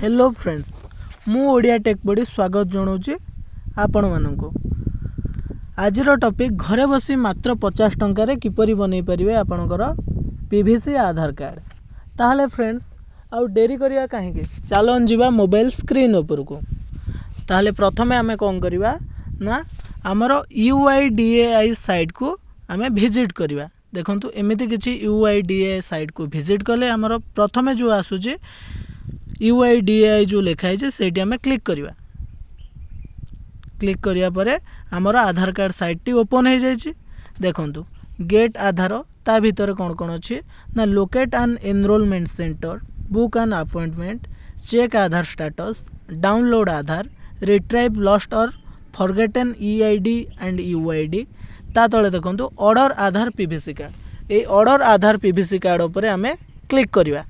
Hello friends मु Odia take बडी स्वागत जनाऊँगी आपण मानक आज टॉपिक घरे बसी मात्र 50 टंकार किपरि बनै परिवे आपणकर पीवीसी आधार कार्ड। ताहले फ्रेंड्स आउ डेरी करिया काहेकि चलन जीवा मोबाइल स्क्रीन ऊपर को। ताहले प्रथमे आमे कोन करिवा ना हमर UIDAI साइट को आमे विजिट करिवा। देखंतु एमिति किछि UIDAI साइट को विजिट कले हमर प्रथमे जो आसुची UIDAI जो लिखा है सेठी हमें क्लिक करिवा। क्लिक करिया परे हमर आधार कार्ड साइट टी ओपन हो जाइए। देखंतु गेट आधार ता भीतर कौन कौन अच्छी ना locate an enrolment centre, book an appointment, check Aadhaar status, download Aadhaar, retrieve lost और फॉरगेटन EID एंड UID। ता तले देखंतु ऑर्डर आधार पीवीसी कार्ड। ए ऑर्डर आधार पीवीसी कार्ड ऊपर हमें क्लिक करिवा।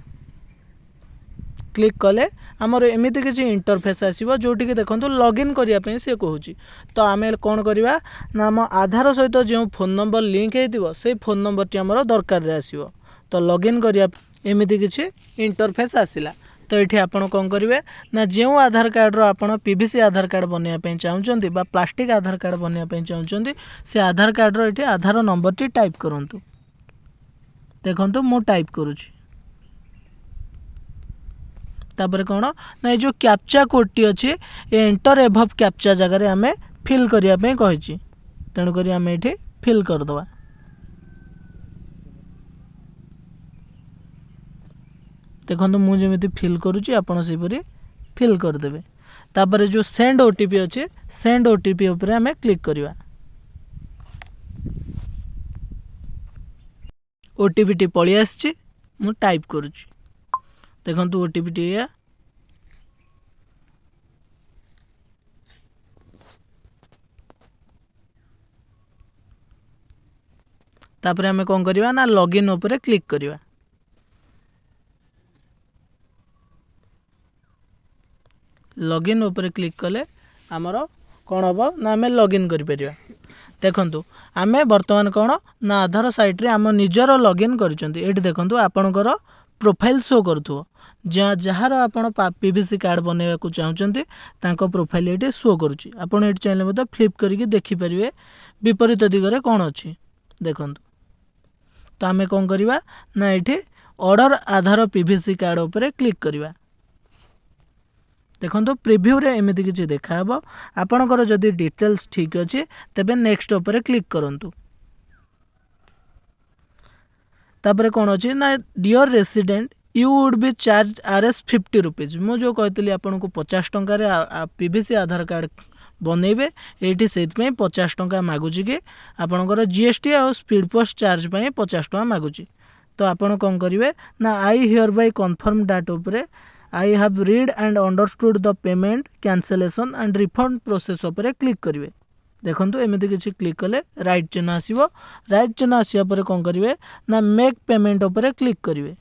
क्लिक कले आमर एमिति किसी इंटरफेस आसीबो जोटी के देखंतु लॉगिन करिया पे से कहूची। तो आमे कोन करिवा ना हम आधार सहित जो फोन नंबर लिंक हेतिबो से फोन नंबर टी हमर दरकार रे आसीबो। तो लॉगिन करिया एमिति किसी इंटरफेस आसिला। तो एठी आपण कोन करिवे ना जेउ आधार कार्ड रो आपण पीवीसी आधार कार्ड बनिया पे चाहुचंती बा प्लास्टिक आधार कार्ड बनिया पे चाहुचंती से आधार कार्ड रो एठी आधार नंबर टी टाइप करंतु। देखंतु मु टाइप करूची। तापर कौन ना जो कैप्चा कोड टी अच्छे एंटर एभव कैप्चा जगह आमे फिल करिया पे कहिची। तेणु करी आमे एठी फिल कर दवा। देखंतु मु जेमिति फिल करूची आपण सेपरी फिल कर देबे। तापर जो सेंड ओटीपी अच्छे सेंड ओटीपी ऊपर आमे क्लिक करिवा। ओटीपी टी पळि आछी मु टाइप करूची। देखंतु ओटीपी टी या तापर हमें कौन करिवा ना लॉगिन ऊपर क्लिक करिवा। लॉगिन ऊपर क्लिक कले हमर कौन हबो ना हमें लॉगिन करि परिवा। देखंतु आमे वर्तमान कौन ना आधार साइट रे हम निजरो लॉगिन करचंती। एठी देखंतु आपनकर प्रोफाइल शो करथुओ जहार आपण पीवीसी कार्ड बनैवा को चाहुचंती तांको प्रोफाइल एठी शो करूची। आपण एठी चाहिले मते फ्लिप करिके देखि परिवे विपरीत दिगरे कोन अछि। देखंतु तो आमे कोन करिवा ना एठी ऑर्डर आधार पीवीसी कार्ड ऊपर क्लिक करिवा। देखंतु प्रीव्यू रे एमिति किछि देखाबो। आपणकर जदि डिटेल्स ठीक अछि तबे नेक्स्ट ऊपर क्लिक करंतु। तापर कोन अछि ना dear resident you would be charge RS 50 rupees. मु जो कहतली आपन को 50 टंका रे पीवीसी आधार कार्ड बनेबे एठी सेत में 50 टंका मागुची के आपनकर GST और स्पीड पोस्ट चार्ज पई 50 टंका मागुची। तो आपन कोन करिवे ना I hereby confirm that ऊपर I have read and understood the payment cancellation and refund process ऊपर क्लिक करिवे। देखंतु एमिति किछि क्लिक कले राइट चिन्ह आसीबो। राइट चिन्ह आसिया पर कोन करिवे ना मेक पेमेंट ऊपर क्लिक करिवे।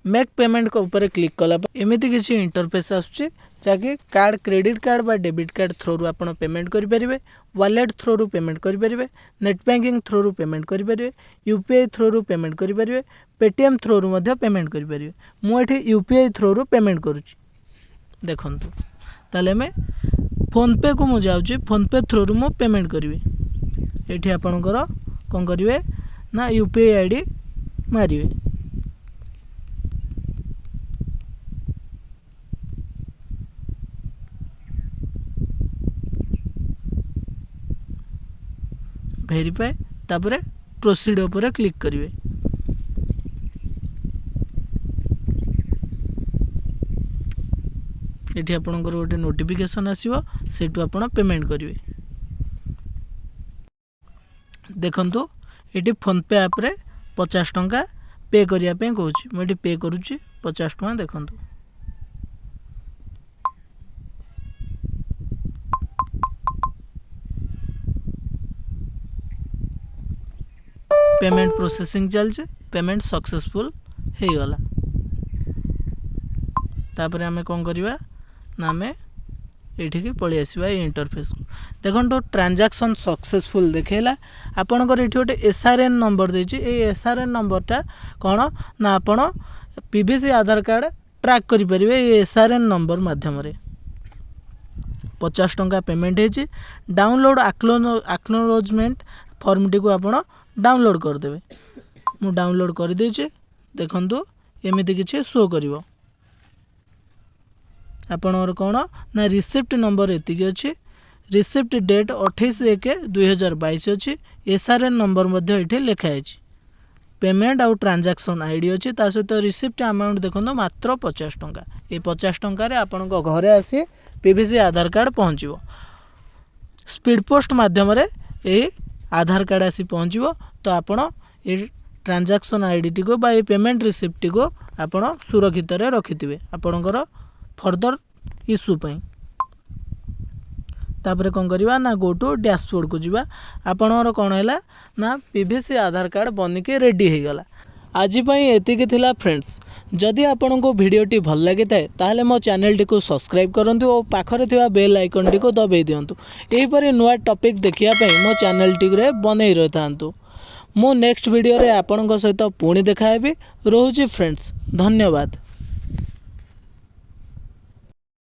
मेक पेमेंट को ऊपर क्लिक कला एमिति किछि इंटरफेस आसुची जाकि कार्ड क्रेडिट कार्ड बा डेबिट कार्ड थ्रू रु आपण पेमेंट करि परिवे, वॉलेट थ्रू रु पेमेंट करि परिवे, नेट बैंकिंग थ्रू रु पेमेंट करि परिवे, UPI थ्रू रु पेमेंट करि परिवे, पेटीएम थ्रू रु मध्ये पेमेंट करि परिवे। मु एठी UPI थ्रू रु पेमेंट करूची। देखंतु ताले में फोन पे को मु जाउची। फोन पे थ्रू रु मु पेमेंट करिवे। एठी आपणकर कोन करिवे ना UPI ID मारिवे। वेरीफाई तापरे प्रोसीड ऊपर क्लिक करिवे। एठी आपनकर गोटे नोटिफिकेशन आसीबो सेटु आपण पेमेंट करिवे। देखंतु एठी फोन पे ऐप रे 50 टंका पे करिया पे कहूची। म एठी पे करूची 50 टंका। देखंतु पेमेंट प्रोसेसिंग चलছে। पेमेंट सक्सेसफुल हे गला। तापर हमें कोन करिवा ना हमें एठी के पळि आसीबा इंटरफेस को। देखंतु ट्रांजैक्शन सक्सेसफुल देखेला। आपनकर एठी गोटे SRN नंबर देछि। ए SRN नंबर टा कोन ना आपण पीवीसी आधार कार्ड ट्रैक करेंगे ये SRN नंबर माध्यम 50 टंका पेमेंट है। डाउनलोड एक्नॉलेजमेंट फॉर्मटी को आप डाउनलोड करदेवे। मु डाउनलोड कर देचे देखंतु एमिति किछि शो करिवो। आपनर कोन ना रिसिप्ट नंबर एतिकी अछि। रिसिप्ट डेट 28/1/2022 अछि। SRN नंबर मध्ये एठी लिखा अछि। पेमेंट आउ ट्रांजैक्शन आईडी अछि। ता सहित रिसिप्ट अमाउंट देखंतु मात्र 50 टंका। ए 50 टंका रे आपनको घरे आसी PVC आधार कार्ड पहुंचीबो। स्पीड पोस्ट माध्यम रे ए आधार कार्ड आसी पहुंचीबो। तो आपण ए ट्रांजैक्शन आईडी टी को बा ए पेमेंट रिसिप्ट टी को आपण सुरक्षित रे रखिथिबे आपणकर फर्दर इश्यू पई। तापर कोन करबा ना गो टू डैशबोर्ड को जीवा। आपणर कोन हैला ना PVC आधार कार्ड बनि के रेडी हे गला। आज पई एतिकी थिला फ्रेंड्स। जदि आपनको वीडियोटी भल लागि थाए ताहले मो चैनल टी को सब्सक्राइब करंतु और पाखरे थिबा बेल आइकन टी को दबाई दियंतु। एही परी नुवा टॉपिक देखिया पई मो चैनल टी रे बनै रहथांतु। मो नेक्स्ट वीडियो रे आपनको सहित पुणी देखा हेबी। रहूची फ्रेंड्स, धन्यवाद।